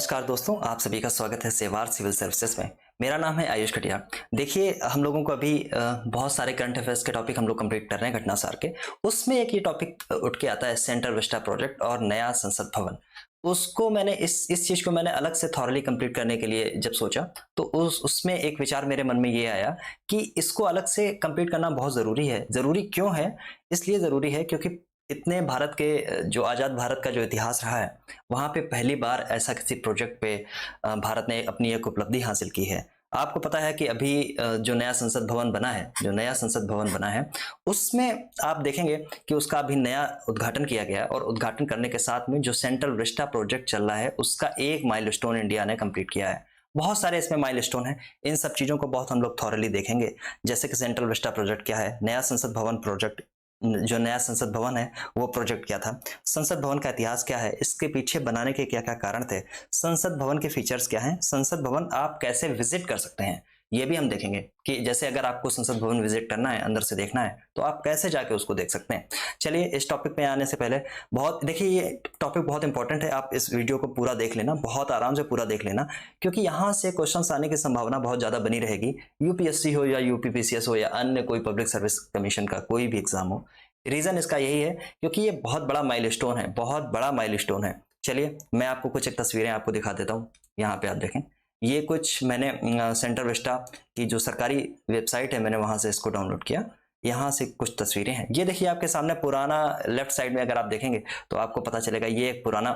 नमस्कार दोस्तों, आप सभी का स्वागत है सेवार सिविल सर्विसेज में। मेरा नाम है आयुष कटियार। देखिए, हम लोगों को अभी बहुत सारे करंट अफेयर्स के टॉपिक हम लोग कंप्लीट कर रहे हैं घटनासार के। उसमें एक ये टॉपिक उठ के आता है सेंट्रल विस्टा प्रोजेक्ट और नया संसद भवन। उसको मैंने इस चीज को मैंने अलग से थॉरली कंप्लीट करने के लिए जब सोचा, तो उसमें एक विचार मेरे मन में ये आया कि इसको अलग से कंप्लीट करना बहुत जरूरी है। जरूरी क्यों है? इसलिए जरूरी है क्योंकि इतने भारत के जो आजाद भारत का जो इतिहास रहा है, वहां पे पहली बार ऐसा किसी प्रोजेक्ट पे भारत ने अपनी एक उपलब्धि हासिल की है। आपको पता है कि अभी जो नया संसद भवन बना है, उसमें आप देखेंगे कि उसका अभी नया उद्घाटन किया गया है, और उद्घाटन करने के साथ में जो सेंट्रल विस्टा प्रोजेक्ट चल रहा है उसका एक माइलस्टोन इंडिया ने कंप्लीट किया है। बहुत सारे इसमें माइलस्टोन हैं। इन सब चीजों को बहुत हम लोग थॉरली देखेंगे, जैसे कि सेंट्रल विस्टा प्रोजेक्ट क्या है, नया संसद भवन प्रोजेक्ट, जो नया संसद भवन है वो प्रोजेक्ट क्या था, संसद भवन का इतिहास क्या है, इसके पीछे बनाने के क्या क्या कारण थे, संसद भवन के फीचर्स क्या हैं, संसद भवन आप कैसे विजिट कर सकते हैं, ये भी हम देखेंगे कि जैसे अगर आपको संसद भवन विजिट करना है, अंदर से देखना है, तो आप कैसे जाके उसको देख सकते हैं। चलिए, इस टॉपिक में आने से पहले देखिए, ये टॉपिक बहुत इंपॉर्टेंट है। आप इस वीडियो को पूरा देख लेना, बहुत आराम से पूरा देख लेना, क्योंकि यहाँ से क्वेश्चन आने की संभावना बहुत ज्यादा बनी रहेगी। यूपीएससी हो या यूपीपीसीएस हो या अन्य कोई पब्लिक सर्विस कमीशन का कोई भी एग्जाम हो। रीजन इसका यही है क्योंकि ये बहुत बड़ा माइलस्टोन है, बहुत बड़ा माइलस्टोन है। चलिए, मैं आपको कुछ एक तस्वीरें आपको दिखा देता हूँ। यहाँ पे आप देखें, ये कुछ मैंने सेंट्रल विस्टा की जो सरकारी वेबसाइट है, मैंने वहां से इसको डाउनलोड किया। यहाँ से कुछ तस्वीरें हैं। ये देखिए आपके सामने पुराना, लेफ्ट साइड में अगर आप देखेंगे तो आपको पता चलेगा ये एक पुराना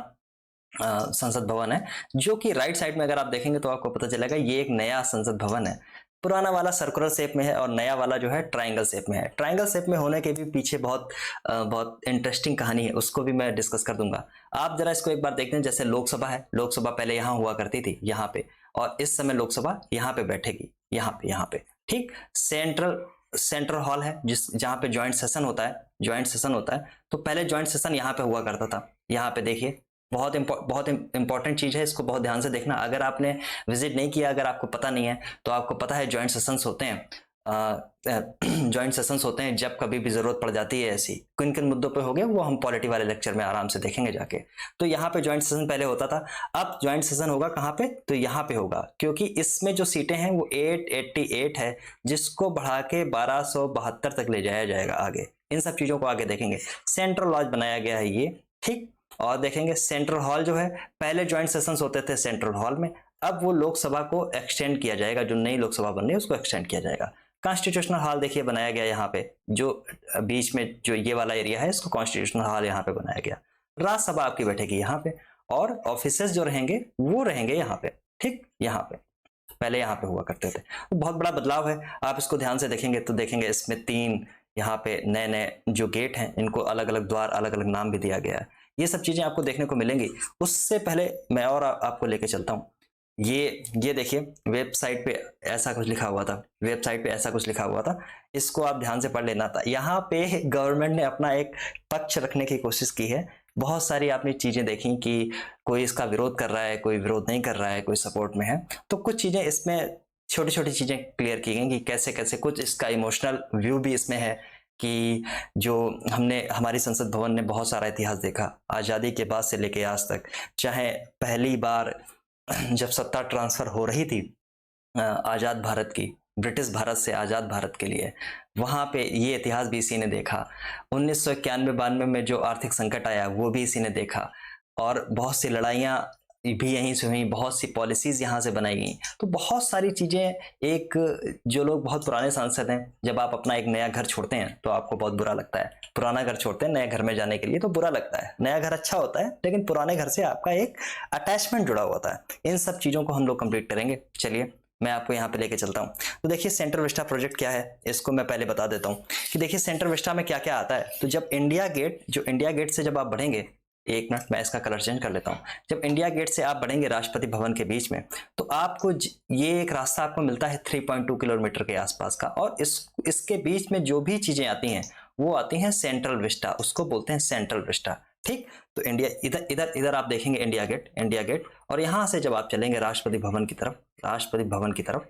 संसद भवन है, जो कि राइट साइड में अगर आप देखेंगे तो आपको पता चलेगा ये एक नया संसद भवन है। पुराना वाला सर्कुलर शेप में है और नया वाला जो है ट्रायंगल शेप में है। ट्रायंगल शेप में होने के भी पीछे बहुत इंटरेस्टिंग कहानी है, उसको भी मैं डिस्कस कर दूंगा। आप जरा इसको एक बार देखते हैं। जैसे लोकसभा है, लोकसभा पहले यहाँ हुआ करती थी, यहाँ पे, और इस समय लोकसभा यहाँ पे बैठेगी, यहाँ पे। ठीक, सेंट्रल हॉल है जहाँ पे ज्वाइंट सेशन होता है। तो पहले ज्वाइंट सेशन यहाँ पे हुआ करता था। यहाँ पे देखिए, बहुत इंपॉर्टेंट चीज है, इसको बहुत ध्यान से देखना। अगर आपने विजिट नहीं किया, अगर आपको पता नहीं है, तो आपको पता है ज्वाइंट सेशंस होते हैं। ज्वाइंट सेशंस होते हैं जब कभी भी जरूरत पड़ जाती है। ऐसी किन किन मुद्दों पे हो गए वो हम पॉलिटी वाले लेक्चर में आराम से देखेंगे जाके। तो यहाँ पे ज्वाइंट सेशन पहले होता था। अब ज्वाइंट सेशन होगा कहाँ पे? तो यहाँ पे होगा, क्योंकि इसमें जो सीटें हैं वो 888 है, जिसको बढ़ा के 1272 तक ले जाया जाएगा आगे। इन सब चीजों को आगे देखेंगे। सेंट्रल लॉज बनाया गया है ये, ठीक। और देखेंगे सेंट्रल हॉल जो है, पहले ज्वाइंट सेशंस होते थे सेंट्रल हॉल में, अब वो लोकसभा को एक्सटेंड किया जाएगा। जो नई लोकसभा बन रही है उसको एक्सटेंड किया जाएगा। कॉन्स्टिट्यूशनल हॉल देखिए बनाया गया यहाँ पे, जो बीच में जो ये वाला एरिया है, इसको कॉन्स्टिट्यूशनल हॉल यहाँ पे बनाया गया। राज्यसभा आपकी बैठेगी यहाँ पे, और ऑफिसेस जो रहेंगे वो रहेंगे यहाँ पे, ठीक, यहाँ पे। पहले यहाँ पे हुआ करते थे। तो बहुत बड़ा बदलाव है। आप इसको ध्यान से देखेंगे तो देखेंगे इसमें 3 यहाँ पे नए नए जो गेट हैं, इनको अलग अलग द्वार, अलग अलग नाम भी दिया गया है। ये सब चीजें आपको देखने को मिलेंगी। उससे पहले मैं और आपको लेके चलता हूँ। ये देखिए, वेबसाइट पे ऐसा कुछ लिखा हुआ था। इसको आप ध्यान से पढ़ लेना था। यहाँ पे गवर्नमेंट ने अपना एक पक्ष रखने की कोशिश की है। बहुत सारी आपने चीजें देखी कि कोई इसका विरोध कर रहा है, कोई विरोध नहीं कर रहा है, कोई सपोर्ट में है। तो कुछ चीजें इसमें, छोटी छोटी चीजें क्लियर की गई कि कैसे कैसे, कुछ इसका इमोशनल व्यू भी इसमें है कि जो हमारी संसद भवन ने बहुत सारा इतिहास देखा, आजादी के बाद से लेके आज तक। चाहे पहली बार जब सत्ता ट्रांसफर हो रही थी आजाद भारत की, ब्रिटिश भारत से आजाद भारत के लिए, वहां पे ये इतिहास भी इसी ने देखा। 1991-92 में जो आर्थिक संकट आया वो भी इसी ने देखा, और बहुत सी लड़ाइयां भी यहीं से हुई, बहुत सी पॉलिसीज यहाँ से बनाई गई। तो बहुत सारी चीजें, एक जो लोग बहुत पुराने सांसद हैं, जब आप अपना एक नया घर छोड़ते हैं तो आपको बहुत बुरा लगता है। पुराना घर छोड़ते हैं नए घर में जाने के लिए तो बुरा लगता है। नया घर अच्छा होता है, लेकिन पुराने घर से आपका एक अटैचमेंट जुड़ा होता है। इन सब चीजों को हम लोग कंप्लीट करेंगे। चलिए, मैं आपको यहाँ पे लेके चलता हूँ। तो देखिए, सेंट्रल विस्टा प्रोजेक्ट क्या है, इसको मैं पहले बता देता हूँ कि देखिए सेंट्रल विस्टा में क्या क्या आता है। तो जब इंडिया गेट से जब आप बढ़ेंगे, एक मिनट मैं इसका कलर चेंज कर लेता हूँ। जब इंडिया गेट से आप बढ़ेंगे राष्ट्रपति भवन के बीच में, तो आपको ये एक रास्ता आपको मिलता है 3.2 किलोमीटर के आसपास का, और इसके बीच में जो भी चीजें आती हैं वो आती हैं सेंट्रल विस्टा, उसको बोलते हैं सेंट्रल विस्टा, ठीक। तो इंडिया, इधर आप देखेंगे इंडिया गेट, और यहां से जब आप चलेंगे राष्ट्रपति भवन की तरफ,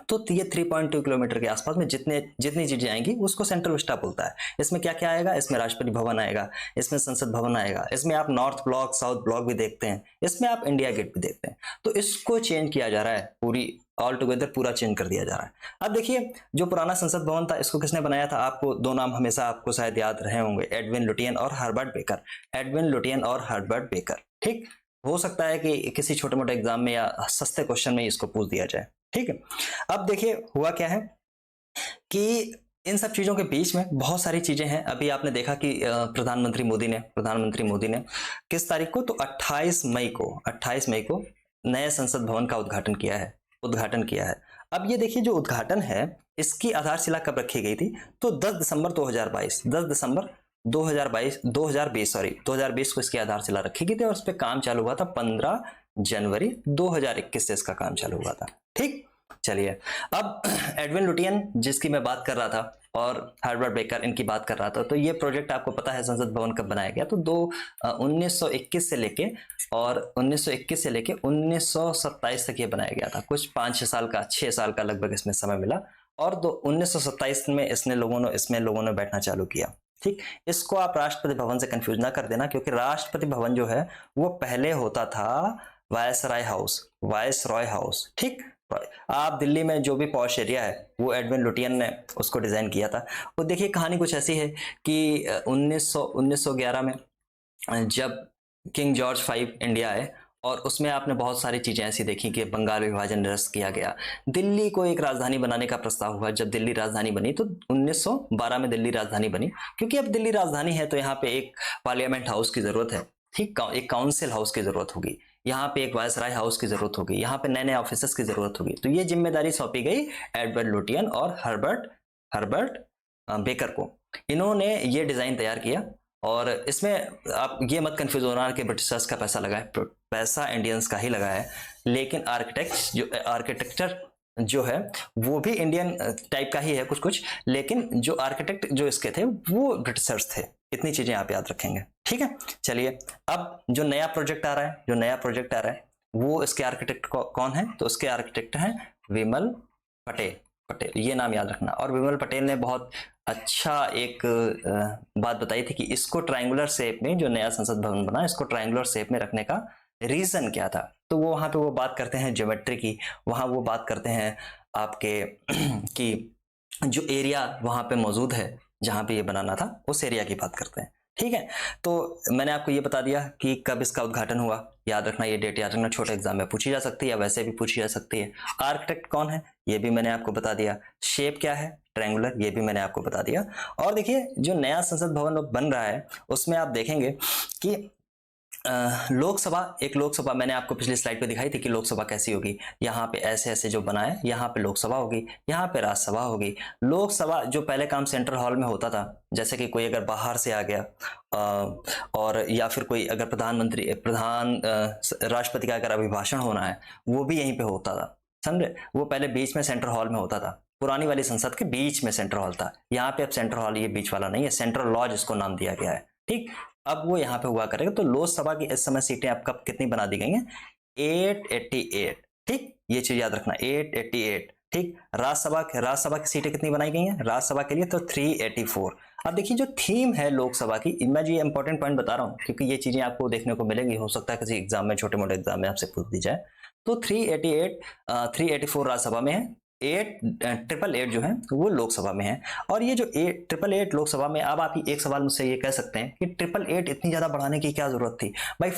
तो ये 3.2 किलोमीटर के आसपास में जितनी चीजें आएंगी उसको सेंट्रल विस्टा बोलता है। इसमें क्या क्या आएगा, इसमें राष्ट्रपति भवन आएगा, इसमें संसद भवन आएगा, इसमें आप नॉर्थ ब्लॉक साउथ ब्लॉक भी देखते हैं, इसमें आप इंडिया गेट भी देखते हैं। तो इसको चेंज किया जा रहा है, पूरी ऑल टुगेदर पूरा चेंज कर दिया जा रहा है। अब देखिए जो पुराना संसद भवन था इसको किसने बनाया था, आपको दो नाम हमेशा आपको शायद याद रहे होंगे, एडविन लुटियन और हर्बर्ट बेकर। एडविन लुटियन और हर्बर्ट बेकर, ठीक। हो सकता है कि किसी छोटे मोटे एग्जाम में या सस्ते क्वेश्चन में इसको पूछ दिया जाए, ठीक है। अब देखिए हुआ क्या है कि इन सब चीजों के बीच में बहुत सारी चीजें हैं। अभी आपने देखा कि प्रधानमंत्री मोदी ने किस तारीख को, तो 28 मई को नए संसद भवन का उद्घाटन किया है। अब ये देखिए जो उद्घाटन है इसकी आधारशिला कब रखी गई थी, तो 10 दिसंबर 2020 को इसकी आधारशिला रखी गई थी और इस पर काम चालू हुआ था 15 जनवरी 2021 से इसका काम चालू हुआ था, ठीक। चलिए अब एडविन लुटियन जिसकी मैं बात कर रहा था और हर्बर्ट बेकर इनकी बात कर रहा था, तो ये प्रोजेक्ट आपको पता है संसद भवन कब बनाया गया, तो 1921 से लेके 1927 तक ये बनाया गया था। कुछ 6 साल का लगभग इसमें समय मिला और 1927 में इसमें लोगों ने बैठना चालू किया, ठीक। इसको आप राष्ट्रपति भवन से कंफ्यूज ना कर देना, क्योंकि राष्ट्रपति भवन जो है वो पहले होता था वायसराय हाउस, ठीक। आप दिल्ली में जो भी पॉश एरिया है वो एडविन लुटियन ने उसको डिजाइन किया था। और देखिए कहानी कुछ ऐसी है कि 1911 में जब किंग जॉर्ज 5 इंडिया आए और उसमें आपने बहुत सारी चीजें ऐसी देखी कि बंगाल विभाजन निरस्त किया गया, दिल्ली को एक राजधानी बनाने का प्रस्ताव हुआ। जब दिल्ली राजधानी बनी तो 1912 में दिल्ली राजधानी बनी, क्योंकि अब दिल्ली राजधानी है तो यहाँ पे एक पार्लियामेंट हाउस की जरूरत है, ठीक, एक काउंसिल हाउस की जरूरत होगी, यहाँ पे एक वायसराय हाउस की जरूरत होगी, यहाँ पे नए नए ऑफिसर्स की जरूरत होगी। तो ये जिम्मेदारी सौंपी गई एडवर्ड लुटियन और हर्बर्ट बेकर को। इन्होंने ये डिजाइन तैयार किया और इसमें आप ये मत कंफ्यूज होना कि ब्रिटिशर्स का पैसा लगा है, पैसा इंडियंस का ही लगा है, लेकिन आर्किटेक्चर जो है वो भी इंडियन टाइप का ही है कुछ, लेकिन जो आर्किटेक्ट जो इसके थे वो ब्रिटिशर्स थे। इतनी चीजें आप याद रखेंगे, ठीक है। चलिए अब जो नया प्रोजेक्ट आ रहा है वो इसके आर्किटेक्ट कौन है, तो इसके आर्किटेक्ट हैं विमल पटेल, ये नाम याद रखना। और विमल पटेल ने बहुत अच्छा एक बात बताई थी कि इसको ट्रायंगुलर शेप में, जो नया संसद भवन बना इसको ट्रायंगुलर शेप में रखने का रीजन क्या था, तो वो वहां पे वो बात करते हैं ज्योमेट्री की, वहां वो बात करते हैं आपके कि जो एरिया वहां पे मौजूद है जहां पे ये बनाना था उस एरिया की बात करते हैं, ठीक है। तो मैंने आपको ये बता दिया कि कब इसका उद्घाटन हुआ, याद रखना, ये डेट याद रखना, छोटे एग्जाम में पूछी जा सकती है या वैसे भी पूछी जा सकती है। आर्किटेक्ट कौन है ये भी मैंने आपको बता दिया, शेप क्या है ट्रायंगुलर ये भी मैंने आपको बता दिया। और देखिए जो नया संसद भवन बन रहा है उसमें आप देखेंगे कि लोकसभा मैंने आपको पिछली स्लाइड पे दिखाई थी कि लोकसभा कैसी होगी। यहाँ पे ऐसे ऐसे जो बना है, यहाँ पे लोकसभा होगी, यहाँ पे राज्यसभा होगी। लोकसभा जो पहले काम सेंट्रल हॉल में होता था, जैसे कि कोई अगर बाहर से आ गया और या फिर कोई अगर राष्ट्रपति का अगर अभिभाषण होना है वो भी यहीं पे होता था, समझे। वो पहले बीच में सेंट्रल हॉल में होता था, पुरानी वाली संसद के बीच में सेंट्रल हॉल था। यहाँ पे अब सेंट्रल हॉल ये बीच वाला नहीं है, सेंट्रल लॉज इसको नाम दिया गया है, ठीक। अब वो यहाँ पे हुआ करेगा। तो लोकसभा की इस समय सीटें आपका कितनी बना दी गई हैं, 888, ठीक, ये चीज याद रखना 888, ठीक। राज्यसभा की सीटें कितनी बनाई गई हैं राज्यसभा के लिए, तो 384। अब देखिए जो थीम है लोकसभा की, मैं ये इंपॉर्टेंट पॉइंट बता रहा हूँ क्योंकि ये चीजें आपको देखने को मिलेंगी, हो सकता है किसी एग्जाम में, छोटे मोटे एग्जाम में आपसे पूछ दी जाए। तो 384 राज्यसभा में है, 888 जो है वो लोकसभा में है। और ये जो 888 लोकसभा में, अब आप ही एक सवाल मुझसे ये कह सकते हैं कि 888 इतनी ज्यादा बढ़ाने की क्या जरूरत थी भाई।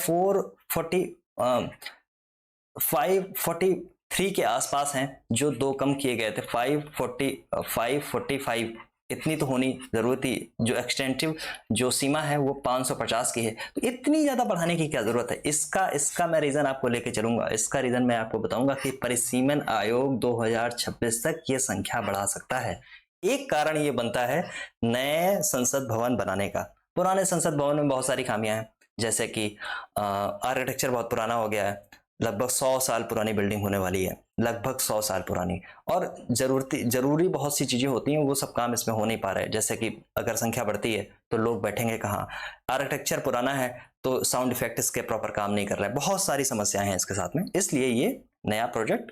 543 के आसपास हैं जो दो कम किए गए थे, 545 इतनी तो होनी जरूरत थी। जो एक्सटेंटिव जो सीमा है वो 550 की है, तो इतनी ज्यादा बढ़ाने की क्या जरूरत है। इसका मैं रीजन आपको लेके चलूंगा। इसका रीजन मैं आपको बताऊंगा कि परिसीमन आयोग 2026 तक ये संख्या बढ़ा सकता है। एक कारण ये बनता है नए संसद भवन बनाने का। पुराने संसद भवन में बहुत सारी खामियां हैं, जैसे कि आर्किटेक्चर बहुत पुराना हो गया है, लगभग 100 साल पुरानी बिल्डिंग होने वाली है, लगभग 100 साल पुरानी। और जरूरी बहुत सी चीजें होती हैं, वो सब काम इसमें हो नहीं पा रहे हैं। जैसे कि अगर संख्या बढ़ती है तो लोग बैठेंगे कहाँ, आर्किटेक्चर पुराना है तो साउंड इफेक्ट इसके प्रॉपर काम नहीं कर रहा है, बहुत सारी समस्याएं हैं इसके साथ में। इसलिए ये नया प्रोजेक्ट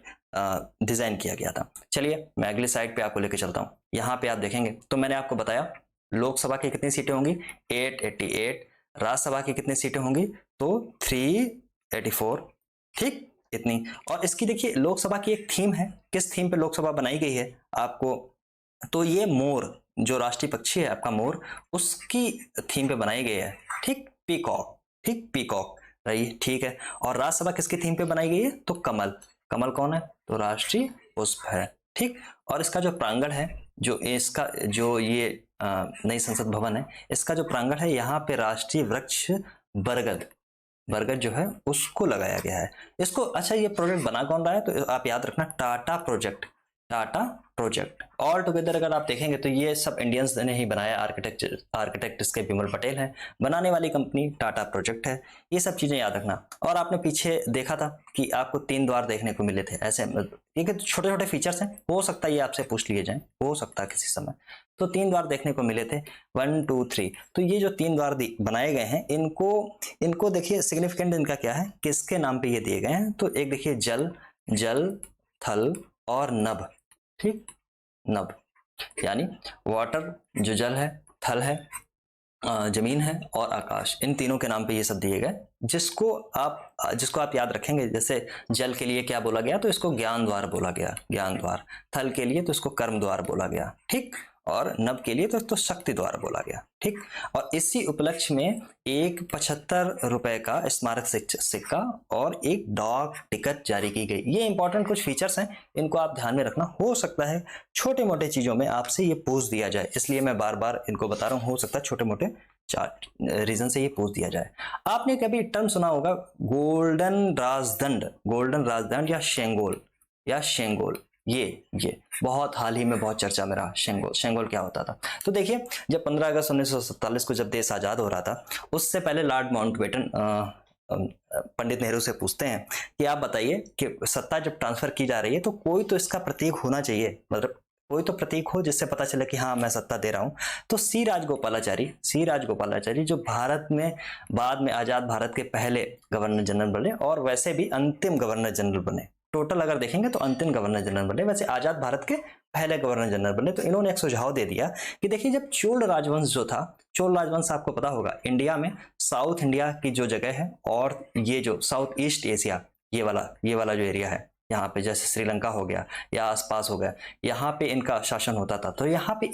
डिजाइन किया गया था। चलिए मैं अगली साइड पे आपको लेके चलता हूँ। यहाँ पे आप देखेंगे तो मैंने आपको बताया लोकसभा की कितनी सीटें होंगी 888, राज्यसभा की कितनी सीटें होंगी तो 384, ठीक इतनी। और इसकी देखिए लोकसभा की एक थीम है, किस थीम पे लोकसभा बनाई गई है आपको, तो ये मोर जो राष्ट्रीय पक्षी है आपका मोर, उसकी थीम पे बनाई गई है, ठीक पीकॉक, ठीक पीकॉक रही, ठीक है। और राज्यसभा किसकी थीम पे बनाई गई है तो कमल, कमल कौन है तो राष्ट्रीय पुष्प है, ठीक। और इसका जो प्रांगण है, जो इसका जो ये नई संसद भवन है, इसका जो प्रांगण है यहाँ पे राष्ट्रीय वृक्ष बरगद, बरगद जो है उसको लगाया गया है इसको। अच्छा ये प्रोजेक्ट बना कौन रहा है तो आप याद रखना Tata project, Tata project. All together अगर आप देखेंगे तो ये सब इंडियंस ने ही बनाया, आर्किटेक्ट इसके विमल पटेल हैं, बनाने वाली कंपनी टाटा प्रोजेक्ट है, ये सब चीजें याद रखना। और आपने पीछे देखा था कि आपको 3 द्वार देखने को मिले थे, ऐसे ये छोटे छोटे फीचर्स हैं, हो सकता है ये आपसे पूछ लिए जाए, हो सकता है किसी समय। तो 3 द्वार देखने को मिले थे 1 2 3। तो ये जो 3 द्वार बनाए गए हैं इनको देखिए सिग्निफिकेंट इनका क्या है, किसके नाम पे ये दिए गए हैं तो एक देखिए जल, जल थल और नभ, ठीक नभ यानी वाटर जो जल है, थल है जमीन है और आकाश, इन तीनों के नाम पे ये सब दिए गए, जिसको आप याद रखेंगे। जैसे जल के लिए क्या बोला गया तो इसको ज्ञान द्वार बोला गया, ज्ञान द्वार, थल के लिए तो इसको कर्म द्वार बोला गया, ठीक। और नभ के लिए तो शक्ति द्वार बोला गया, ठीक। और इसी उपलक्ष्य में एक 75 रुपए का स्मारक सिक्का और एक डाक टिकट जारी की गई। ये इंपॉर्टेंट कुछ फीचर्स हैं, इनको आप ध्यान में रखना। हो सकता है छोटे मोटे चीजों में आपसे ये पूछ दिया जाए, इसलिए मैं बार बार इनको बता रहा हूँ, हो सकता है छोटे मोटे रीजन से ये पूछ दिया जाए। आपने कभी टर्म सुना होगा गोल्डन राजदंड, गोल्डन राजदंड या शेंगोल, या शेंगोल, ये बहुत हाल ही में बहुत चर्चा में रहा। शेंगोल, शेंगोल क्या होता था तो देखिए जब 15 अगस्त 1947 को जब देश आजाद हो रहा था, उससे पहले लॉर्ड माउंटबेटन पंडित नेहरू से पूछते हैं कि आप बताइए कि सत्ता जब ट्रांसफर की जा रही है तो कोई तो इसका प्रतीक होना चाहिए, मतलब कोई तो प्रतीक हो जिससे पता चले कि हाँ मैं सत्ता दे रहा हूं। तो सी राजगोपालाचारी जो भारत में बाद में आजाद भारत के पहले गवर्नर जनरल बने और वैसे भी अंतिम गवर्नर जनरल बने, टोटल अगर देखेंगे तो अंतिम गवर्नर जनरल बने, वैसे आजाद भारत के पहले गवर्नर जनरल बने। तो इन्होंने एक सुझाव दे दिया कि देखिए जब चोल राजवंश जो था, चोल राजवंश आपको पता होगा इंडिया में साउथ इंडिया की जो जगह है और ये जो साउथ ईस्ट एशिया ये वाला जो एरिया है, यहाँ पे जैसे श्रीलंका हो गया या आसपास हो गया, यहाँ पे इनका शासन होता था। तो यहाँ पे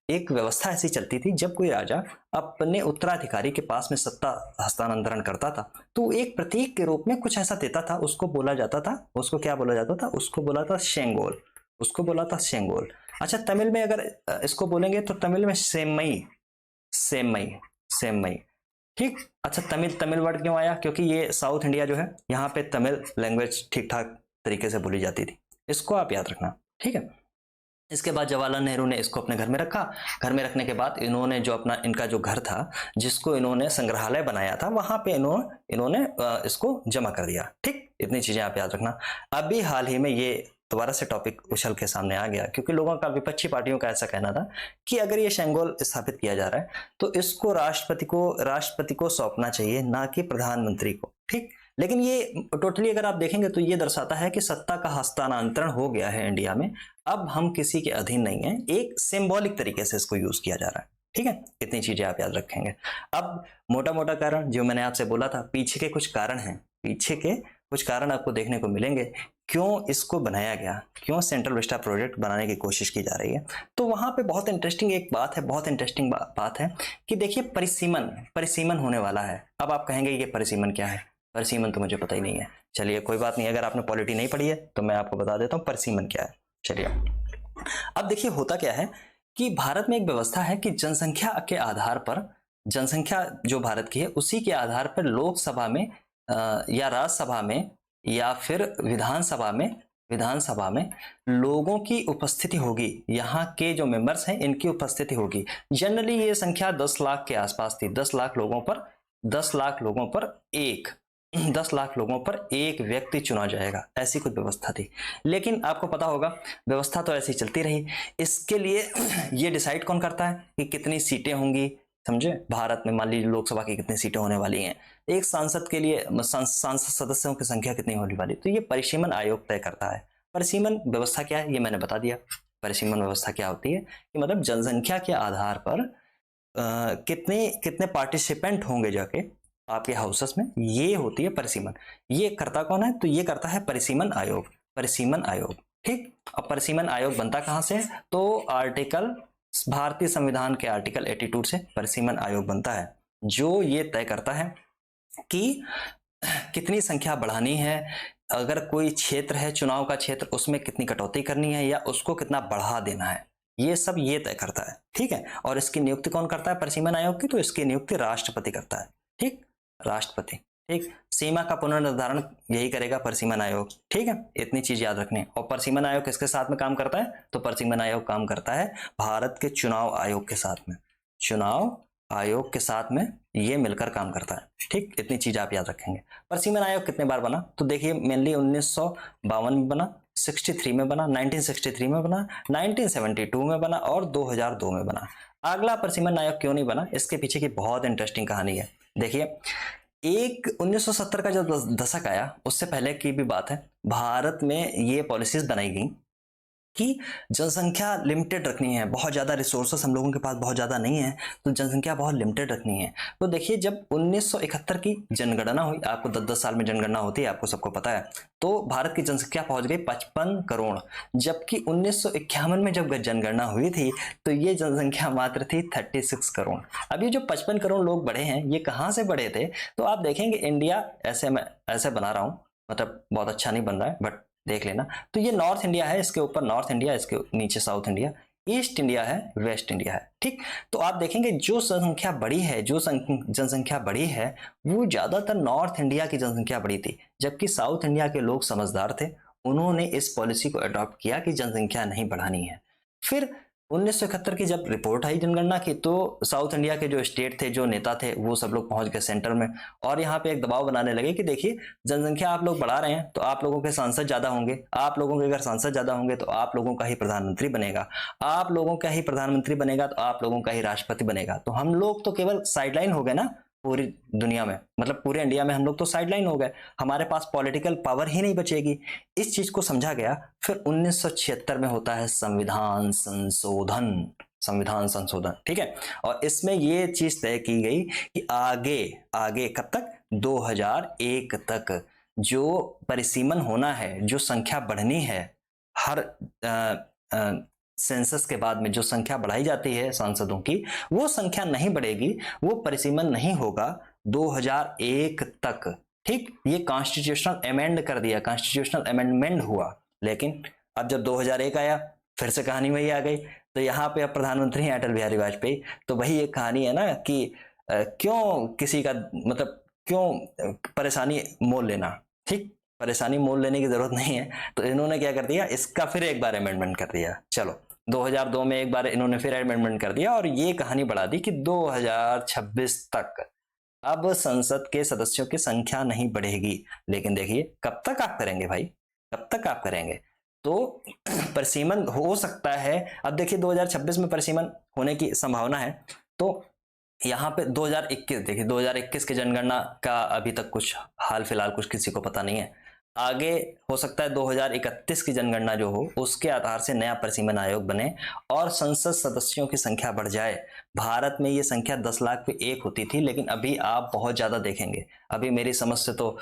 एक व्यवस्था ऐसी चलती थी, जब कोई राजा अपने उत्तराधिकारी के पास में सत्ता हस्तांतरण करता था तो एक प्रतीक के रूप में कुछ ऐसा देता था, उसको बोला जाता था, उसको क्या बोला जाता था, उसको बोला था शेंगोल, उसको बोला था शेंगोल। अच्छा तमिल में अगर इसको बोलेंगे तो तमिल में सेमई, सेमई, सेमई, ठीक। अच्छा तमिल वर्ड क्यों आया, क्योंकि ये साउथ इंडिया जो है यहाँ पे तमिल लैंग्वेज ठीक ठाक तरीके से बोली जाती थी, इसको आप याद रखना, ठीक है। इसके बाद जवाहरलाल नेहरू ने इसको अपने घर में रखा, घर में रखने के बाद इन्होंने जो अपना इनका जो घर था जिसको इन्होंने संग्रहालय बनाया था वहां पे इन्होंने इसको जमा कर दिया, ठीक। इतनी चीजें आप याद रखना। अभी हाल ही में ये दोबारा से टॉपिक उछल के सामने आ गया क्योंकि लोगों का, विपक्षी पार्टियों का ऐसा कहना था कि अगर ये शेंगोल स्थापित किया जा रहा है तो इसको राष्ट्रपति को सौंपना चाहिए, ना कि प्रधानमंत्री को, ठीक। लेकिन ये टोटली अगर आप देखेंगे तो ये दर्शाता है कि सत्ता का हस्तांतरण हो गया है इंडिया में, अब हम किसी के अधीन नहीं है, एक सिंबॉलिक तरीके से इसको यूज किया जा रहा है, ठीक है। इतनी चीजें आप याद रखेंगे। अब मोटा कारण जो मैंने आपसे बोला था, पीछे के कुछ कारण हैं, पीछे के कुछ कारण आपको देखने को मिलेंगे, क्यों इसको बनाया गया, क्यों सेंट्रल विस्टा प्रोजेक्ट बनाने की कोशिश की जा रही है। तो वहां पे बहुत इंटरेस्टिंग एक बात है, बहुत इंटरेस्टिंग बात है कि देखिए परिसीमन होने वाला है। अब आप कहेंगे ये परिसीमन क्या है, परिसीमन तो मुझे पता ही नहीं है। चलिए कोई बात नहीं, अगर आपने पॉलिटी नहीं पढ़ी है तो मैं आपको बता देता हूँ परिसीमन क्या है। चलिए अब देखिए होता क्या है कि भारत में एक व्यवस्था है कि जनसंख्या के आधार पर, जनसंख्या जो भारत की है उसी के आधार पर लोकसभा में या राज्यसभा में या फिर विधानसभा में लोगों की उपस्थिति होगी, यहाँ के जो मेंबर्स हैं इनकी उपस्थिति होगी। जनरली ये संख्या 10 लाख के आसपास थी, 10 लाख लोगों पर एक व्यक्ति चुना जाएगा, ऐसी कुछ व्यवस्था थी। लेकिन आपको पता होगा व्यवस्था तो ऐसी चलती रही। इसके लिए ये डिसाइड कौन करता है कि कितनी सीटें होंगी, समझे। भारत में मान लीजिए लोकसभा की कितनी सीटें होने वाली हैं, एक सांसद के लिए सांसद सदस्यों की संख्या कितनी होने वाली, तो ये परिसीमन आयोग तय करता है। परिसीमन व्यवस्था क्या है ये मैंने बता दिया। परिसीमन व्यवस्था क्या होती है कि मतलब जनसंख्या के आधार पर कितने कितने पार्टिसिपेंट होंगे जाके आपके हाउसेस में, ये होती है परिसीमन। ये करता कौन है? तो ये करता है परिसीमन आयोग। परिसीमन आयोग, ठीक। अब परिसीमन आयोग बनता कहां से है? तो आर्टिकल, भारतीय संविधान के आर्टिकल 82 से परिसीमन आयोग बनता है, जो ये तय करता है कि कितनी संख्या बढ़ानी है, अगर कोई क्षेत्र है चुनाव का क्षेत्र, उसमें कितनी कटौती करनी है या उसको कितना बढ़ा देना है, ये सब ये तय करता है, ठीक है। और इसकी नियुक्ति कौन करता है परिसीमन आयोग की? तो इसकी नियुक्ति राष्ट्रपति करता है, ठीक, राष्ट्रपति, ठीक। सीमा का पुनर्निर्धारण यही करेगा परिसीमन आयोग, ठीक है। इतनी चीज याद रखनी है। और परिसीमन आयोग किसके साथ में काम करता है? तो परिसीमन आयोग काम करता है भारत के चुनाव आयोग के साथ में, चुनाव आयोग के साथ में ये मिलकर काम करता है, ठीक। इतनी चीज आप याद रखेंगे। परिसीमन आयोग कितने बार बना? तो देखिए मेनली 1952 में बना, 63 में बना, 1963 में बना, 1972 में बना और 2002 में बना। अगला परिसीमन आयोग क्यों नहीं बना, इसके पीछे की बहुत इंटरेस्टिंग कहानी है। देखिए, एक 1970 का जब दशक आया, उससे पहले की भी बात है, भारत में ये पॉलिसीज बनाई गई कि जनसंख्या लिमिटेड रखनी है, बहुत ज़्यादा रिसोर्सेस हम लोगों के पास बहुत ज़्यादा नहीं है, तो जनसंख्या बहुत लिमिटेड रखनी है। तो देखिए, जब 1971 की जनगणना हुई, आपको 10-10 साल में जनगणना होती है, आपको सबको पता है, तो भारत की जनसंख्या पहुंच गई 55 करोड़, जबकि 1951 में जब जनगणना हुई थी तो ये जनसंख्या मात्र थी 36 करोड़। अब ये जो 55 करोड़ लोग बढ़े हैं, ये कहाँ से बढ़े थे? तो आप देखेंगे इंडिया, ऐसे मैं ऐसे बना रहा हूँ, मतलब बहुत अच्छा नहीं बन रहा है बट देख लेना। तो ये नॉर्थ इंडिया है, इसके ऊपर नॉर्थ इंडिया, इसके नीचे साउथ इंडिया, ईस्ट इंडिया है, वेस्ट इंडिया है, ठीक। तो आप देखेंगे जो जनसंख्या बड़ी है, जो जनसंख्या बड़ी है, वो ज्यादातर नॉर्थ इंडिया की जनसंख्या बड़ी थी, जबकि साउथ इंडिया के लोग समझदार थे, उन्होंने इस पॉलिसी को अडॉप्ट किया कि जनसंख्या नहीं बढ़ानी है। फिर 1971 की जब रिपोर्ट आई जनगणना की, तो साउथ इंडिया के जो स्टेट थे, जो नेता थे, वो सब लोग पहुंच गए सेंटर में और यहाँ पे एक दबाव बनाने लगे कि देखिए, जनसंख्या आप लोग बढ़ा रहे हैं तो आप लोगों के सांसद ज्यादा होंगे, आप लोगों के अगर सांसद ज्यादा होंगे तो आप लोगों का ही प्रधानमंत्री बनेगा, आप लोगों का ही प्रधानमंत्री बनेगा तो आप लोगों का ही राष्ट्रपति बनेगा। तो हम लोग तो केवल साइडलाइन हो गए ना पूरी दुनिया में, मतलब पूरे इंडिया में हम लोग तो साइडलाइन हो गए, हमारे पास पॉलिटिकल पावर ही नहीं बचेगी। इस चीज को समझा गया। फिर 1976 में होता है संविधान संशोधन, संविधान संशोधन, ठीक है। और इसमें ये चीज तय की गई कि आगे आगे कब तक? 2001 तक जो परिसीमन होना है, जो संख्या बढ़नी है, हर सेंसस के बाद में जो संख्या बढ़ाई जाती है सांसदों की, वो संख्या नहीं बढ़ेगी, वो परिसीमन नहीं होगा 2001 तक, ठीक। ये कॉन्स्टिट्यूशनल अमेंड कर दिया, कॉन्स्टिट्यूशनल अमेंडमेंट हुआ। लेकिन अब जब 2001 आया, फिर से कहानी वही आ गई। तो यहाँ पे अब प्रधानमंत्री हैं अटल बिहारी वाजपेयी। तो वही एक कहानी है ना कि क्यों किसी का, मतलब क्यों परेशानी मोल लेना, ठीक। परेशानी मोल लेने की जरूरत नहीं है। तो इन्होंने क्या कर दिया, इसका फिर एक बार अमेंडमेंट कर दिया। चलो 2002 में एक बार इन्होंने फिर अमेंडमेंट कर दिया और ये कहानी बढ़ा दी कि 2026 तक अब संसद के सदस्यों की संख्या नहीं बढ़ेगी। लेकिन देखिए, कब तक आप करेंगे भाई, कब तक आप करेंगे? तो परिसीमन हो सकता है, अब देखिए 2026 में परिसीमन होने की संभावना है। तो यहाँ पे 2021, देखिए 2021 की जनगणना का अभी तक कुछ हाल फिलहाल कुछ किसी को पता नहीं है। आगे हो सकता है 2031 की जनगणना जो हो, उसके आधार से नया परिसीमन आयोग बने और संसद सदस्यों की संख्या बढ़ जाए। भारत में ये संख्या 10 लाख पे एक होती थी, लेकिन अभी आप बहुत ज्यादा देखेंगे। अभी मेरी समझ से तो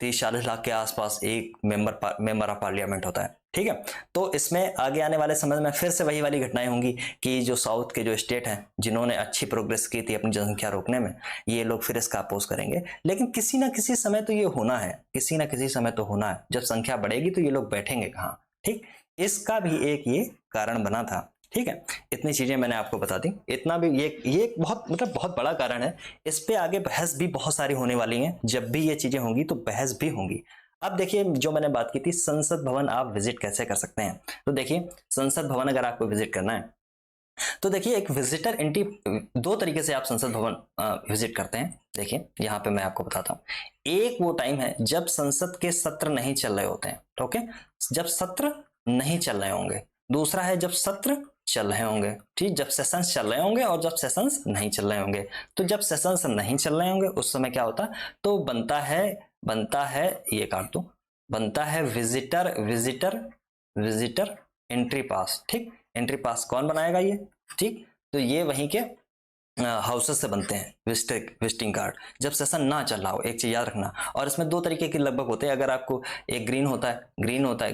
30-40 लाख के आसपास एक मेंबर ऑफ पार्लियामेंट होता है, ठीक है। तो इसमें आगे आने वाले समय में फिर से वही वाली घटनाएं होंगी कि जो साउथ के जो स्टेट हैं, जिन्होंने अच्छी प्रोग्रेस की थी अपनी जनसंख्या रोकने में, ये लोग फिर इसका अपोज करेंगे। लेकिन किसी ना किसी समय तो ये होना है, किसी ना किसी समय तो होना है। जब संख्या बढ़ेगी तो ये लोग बैठेंगे कहाँ, ठीक। इसका भी एक ये कारण बना था, ठीक है। इतनी चीजें मैंने आपको बता दी। इतना भी ये बहुत, मतलब बहुत बड़ा कारण है। इस पे आगे बहस भी बहुत सारी होने वाली हैं। जब भी ये चीजें होंगी तो बहस भी होंगी। अब देखिए, जो मैंने बात की थी संसद भवन आप विजिट कैसे कर सकते हैं, तो देखिए संसद भवन अगर आपको विजिट करना है तो देखिए, एक विजिटर एंट्री, दो तरीके से आप संसद भवन विजिट करते हैं। देखिए यहाँ पे मैं आपको बताता हूँ। एक वो टाइम है जब संसद के सत्र नहीं चल रहे होते हैं, ओके, जब सत्र नहीं चल रहे होंगे। दूसरा है जब सत्र चल रहे होंगे, ठीक, जब सेशंस चल रहे होंगे और जब सेशंस नहीं चल रहे होंगे। तो जब सेशंस नहीं चल रहे होंगे उस समय क्या होता, तो बनता है ये काट दो, बनता है विजिटर विजिटर विजिटर एंट्री पास। ठीक, एंट्री पास कौन बनाएगा ये? ठीक, तो ये वहीं के हाउसेस से बनते हैं विजिटिंग कार्ड, जब सेशन ना चल रहा हो। एक चीज याद रखना, और इसमें दो तरीके के लगभग होते हैं। अगर आपको एक ग्रीन होता है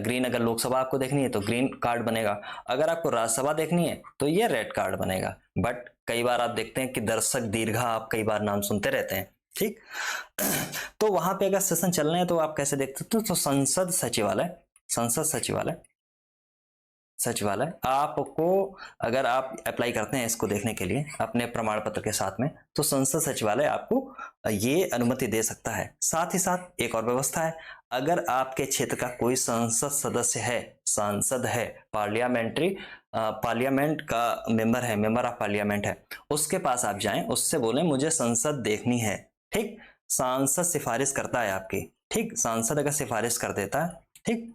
ग्रीन, अगर लोकसभा आपको देखनी है तो ग्रीन कार्ड बनेगा, अगर आपको राज्यसभा देखनी है तो ये रेड कार्ड बनेगा। बट कई बार आप देखते हैं कि दर्शक दीर्घा आप कई बार नाम सुनते रहते हैं। ठीक, तो वहां पे अगर सेशन चल रहे हैं तो आप कैसे देखते हो? तो संसद सचिवालय आपको, अगर आप अप्लाई करते हैं इसको देखने के लिए अपने प्रमाण पत्र के साथ में, तो संसद सचिवालय आपको ये अनुमति दे सकता है। साथ ही साथ एक और व्यवस्था है, अगर आपके क्षेत्र का कोई संसद सदस्य है, सांसद है, पार्लियामेंट का मेंबर ऑफ पार्लियामेंट है, उसके पास आप जाएं, उससे बोलें मुझे संसद देखनी है। ठीक, सांसद सिफारिश करता है आपकी। ठीक, सांसद अगर सिफारिश कर देता है, ठीक,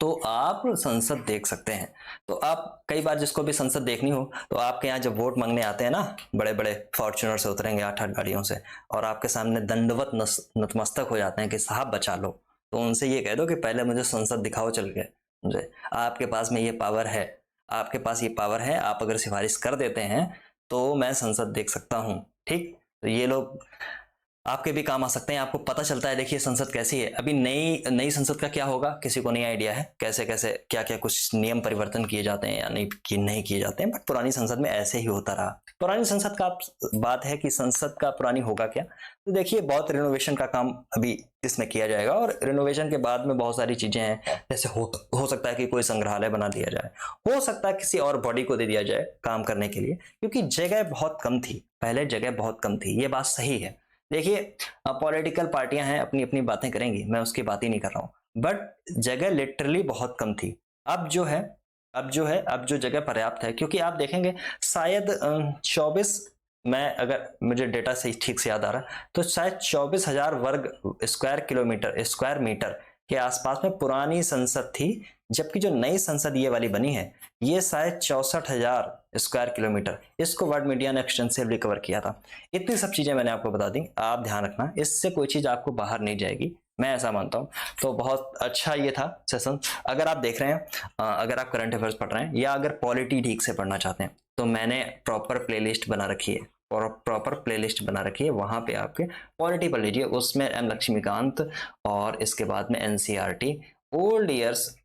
तो आप संसद देख सकते हैं। तो आप कई बार जिसको भी संसद देखनी हो तो आपके यहाँ जब वोट मांगने आते हैं ना, बड़े बड़े फॉर्च्यूनर से उतरेंगे 8-8 गाड़ियों से, और आपके सामने दंडवत नतमस्तक हो जाते हैं कि साहब बचा लो, तो उनसे ये कह दो कि पहले मुझे संसद दिखाओ चल के, मुझे आपके पास में ये पावर है, आपके पास ये पावर है, आप अगर सिफारिश कर देते हैं तो मैं संसद देख सकता हूँ। ठीक, तो ये लोग आपके भी काम आ सकते हैं। आपको पता चलता है, देखिए संसद कैसी है। अभी नई संसद का क्या होगा किसी को नहीं आइडिया है, कैसे कैसे क्या क्या कुछ नियम परिवर्तन किए जाते हैं या नहीं किए जाते हैं, बट पुरानी संसद में ऐसे ही होता रहा। पुरानी संसद का बात है कि संसद का पुरानी होगा क्या, तो देखिए बहुत रिनोवेशन का काम अभी इसमें किया जाएगा, और रिनोवेशन के बाद में बहुत सारी चीजें हैं, जैसे हो सकता है कि कोई संग्रहालय बना दिया जाए, हो सकता है किसी और बॉडी को दे दिया जाए काम करने के लिए, क्योंकि जगह बहुत कम थी, पहले जगह बहुत कम थी, ये बात सही है। देखिए पॉलिटिकल पार्टियां हैं, अपनी अपनी बातें करेंगी, मैं उसकी बात ही नहीं कर रहा हूं, बट जगह लिटरली बहुत कम थी। अब जो जगह पर्याप्त है, क्योंकि आप देखेंगे शायद 24, मैं अगर मुझे डेटा से ठीक से याद आ रहा तो शायद 24,000 वर्ग स्क्वायर मीटर के आसपास में पुरानी संसद थी, जबकि जो नई संसद ये वाली बनी है ये शायद 64,000 स्क्वायर किलोमीटर। इसको वर्ल्ड मीडिया ने एक्सटेंसिवली कवर किया था। इतनी सब चीजें मैंने आपको बता दी, आप ध्यान रखना, इससे कोई चीज आपको बाहर नहीं जाएगी, मैं ऐसा मानता हूं। तो बहुत अच्छा ये था सेशन। अगर आप देख रहे हैं, अगर आप करंट अफेयर्स पढ़ रहे हैं या अगर पॉलिटी ठीक से पढ़ना चाहते हैं, तो मैंने प्रॉपर प्लेलिस्ट बना रखी है, वहां पे आपके पॉलिटी पढ़ लीजिए, उसमें एम लक्ष्मीकांत और इसके बाद में एनसीईआरटी ओल्ड ईयर्स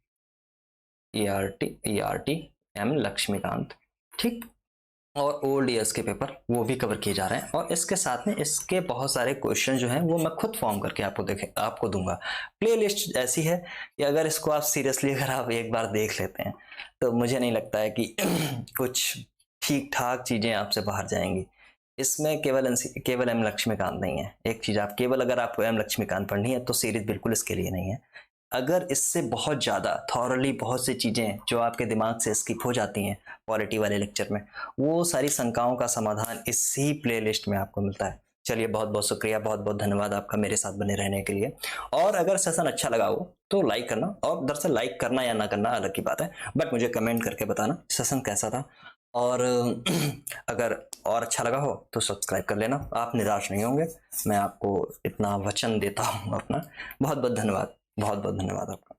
ईआरटी एम लक्ष्मीकांत, ठीक, और ओल्ड ईयर्स के पेपर वो भी कवर किए जा रहे हैं, और इसके साथ में इसके बहुत सारे क्वेश्चन जो हैं वो मैं खुद फॉर्म करके आपको दूंगा। प्लेलिस्ट ऐसी है कि अगर इसको आप सीरियसली अगर आप एक बार देख लेते हैं तो मुझे नहीं लगता है कि कुछ ठीक ठाक चीजें आपसे बाहर जाएंगी। इसमें केवल एम लक्ष्मीकांत नहीं है। एक चीज, आप केवल अगर आपको एम लक्ष्मीकांत पढ़नी है तो सीरीज बिल्कुल इसके लिए नहीं है। अगर इससे बहुत ज़्यादा थॉरली बहुत सी चीज़ें जो आपके दिमाग से स्किप हो जाती हैं पॉलिटी वाले लेक्चर में, वो सारी शंकाओं का समाधान इसी प्लेलिस्ट में आपको मिलता है। चलिए, बहुत बहुत शुक्रिया, बहुत बहुत धन्यवाद आपका मेरे साथ बने रहने के लिए। और अगर सेशन अच्छा लगा हो तो लाइक करना, और दरअसल लाइक करना या ना करना अलग की बात है, बट मुझे कमेंट करके बताना सेशन कैसा था। और अगर और अच्छा लगा हो तो सब्सक्राइब कर लेना, आप निराश नहीं होंगे, मैं आपको इतना वचन देता हूँ अपना। बहुत बहुत धन्यवाद, बहुत बहुत धन्यवाद आपका।